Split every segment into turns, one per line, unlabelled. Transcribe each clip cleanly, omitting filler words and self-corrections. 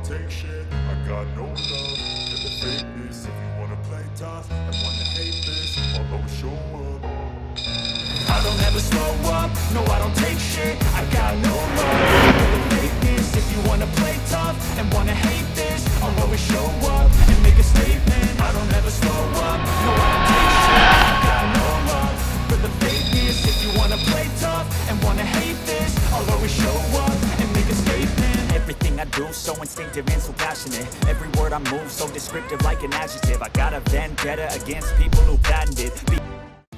take shit. I got no love for the fakeness. If you wanna play tough and wanna hate this, I'll always show up. I don't ever slow up, no I don't take shit. I got no love for the fakeness. If you wanna play tough and wanna hate this, I'll always show up and make a statement. I don't ever slow up, no I don't take shit. I got no love for the fakeness. If you wanna play tough and wanna hate this, I'll always show up and make a statement.
Everything I do so instinctive and so passionate. Every word I move so descriptive like an adjective. I got a vendetta against people who patented.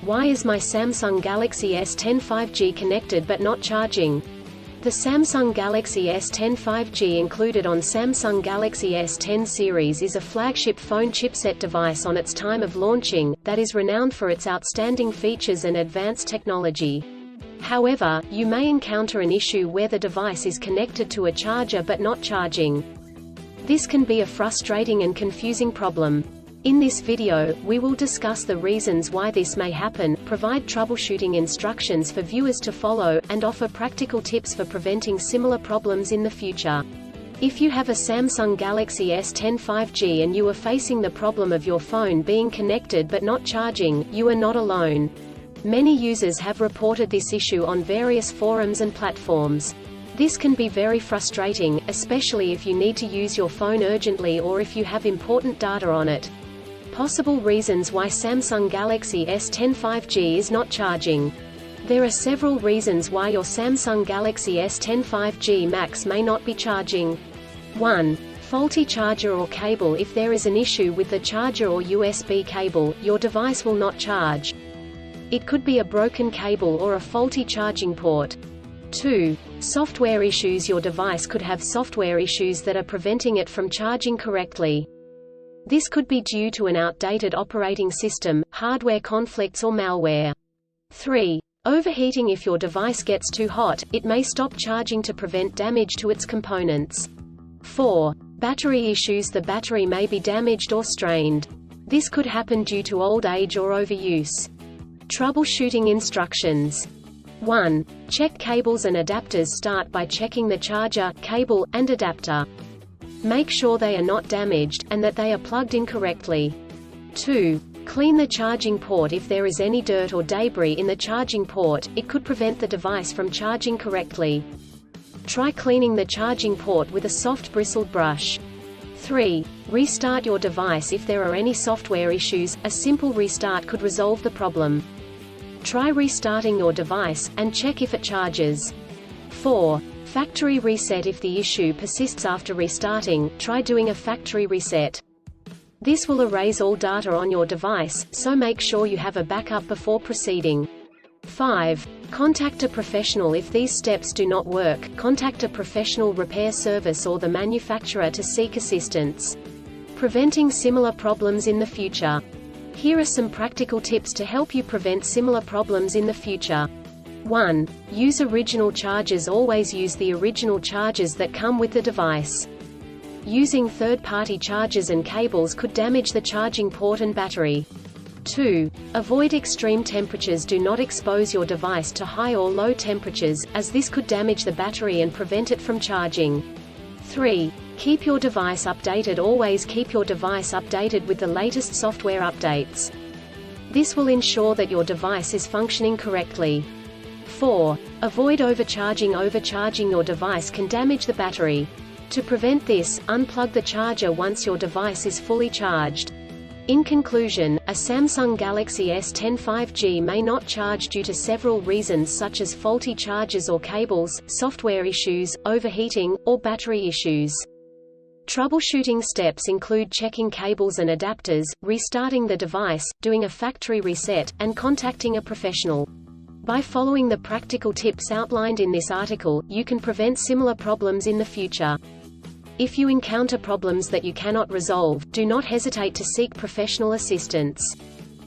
Why is my Samsung Galaxy S10 5G connected but not charging? The Samsung Galaxy S10 5G included on Samsung Galaxy S10 series is a flagship phone chipset device on its time of launching, that is renowned for its outstanding features and advanced technology. However, you may encounter an issue where the device is connected to a charger but not charging. This can be a frustrating and confusing problem. In this video, we will discuss the reasons why this may happen, provide troubleshooting instructions for viewers to follow, and offer practical tips for preventing similar problems in the future. If you have a Samsung Galaxy S10 5G and you are facing the problem of your phone being connected but not charging, you are not alone. Many users have reported this issue on various forums and platforms. This can be very frustrating, especially if you need to use your phone urgently or if you have important data on it. Possible reasons why Samsung Galaxy S10 5G is not charging. There are several reasons why your Samsung Galaxy S10 5G Max may not be charging. 1. Faulty charger or cable. If there is an issue with the charger or USB cable, your device will not charge. It could be a broken cable or a faulty charging port. 2. Software issues. Your device could have software issues that are preventing it from charging correctly. This could be due to an outdated operating system, hardware conflicts or malware. 3. Overheating. If your device gets too hot, it may stop charging to prevent damage to its components. 4. Battery issues. The battery may be damaged or strained. This could happen due to old age or overuse. Troubleshooting instructions. 1. Check cables and adapters. Start by checking the charger, cable, and adapter. Make sure they are not damaged, and that they are plugged in correctly. 2. Clean the charging port. If there is any dirt or debris in the charging port, it could prevent the device from charging correctly. Try cleaning the charging port with a soft bristled brush. 3. Restart your device. If there are any software issues, a simple restart could resolve the problem. Try restarting your device, and check if it charges. 4. Factory reset. If the issue persists after restarting, try doing a factory reset. This will erase all data on your device, so make sure you have a backup before proceeding. 5. Contact a professional. If these steps do not work, contact a professional repair service or the manufacturer to seek assistance. Preventing similar problems in the future. Here are some practical tips to help you prevent similar problems in the future. 1. Use original chargers. Always use the original chargers that come with the device. Using third-party chargers and cables could damage the charging port and battery. 2. Avoid extreme temperatures. Do not expose your device to high or low temperatures, as this could damage the battery and prevent it from charging. 3. Keep your device updated. Always keep your device updated with the latest software updates. This will ensure that your device is functioning correctly. 4. Avoid overcharging. Overcharging your device can damage the battery. To prevent this, unplug the charger once your device is fully charged. In conclusion, a Samsung Galaxy S10 5G may not charge due to several reasons such as faulty chargers or cables, software issues, overheating, or battery issues. Troubleshooting steps include checking cables and adapters, restarting the device, doing a factory reset, and contacting a professional. By following the practical tips outlined in this article, you can prevent similar problems in the future. If you encounter problems that you cannot resolve, do not hesitate to seek professional assistance.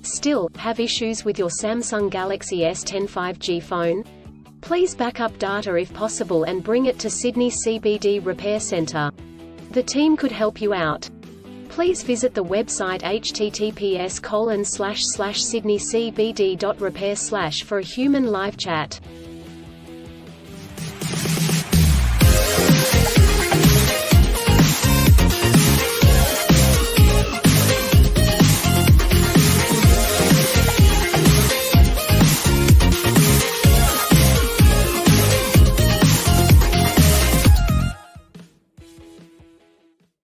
Still, have issues with your Samsung Galaxy S10 5G phone? Please back up data if possible and bring it to Sydney CBD Repair Centre. The team could help you out. Please visit the website https://sydneycbd.repair/ for a human live chat.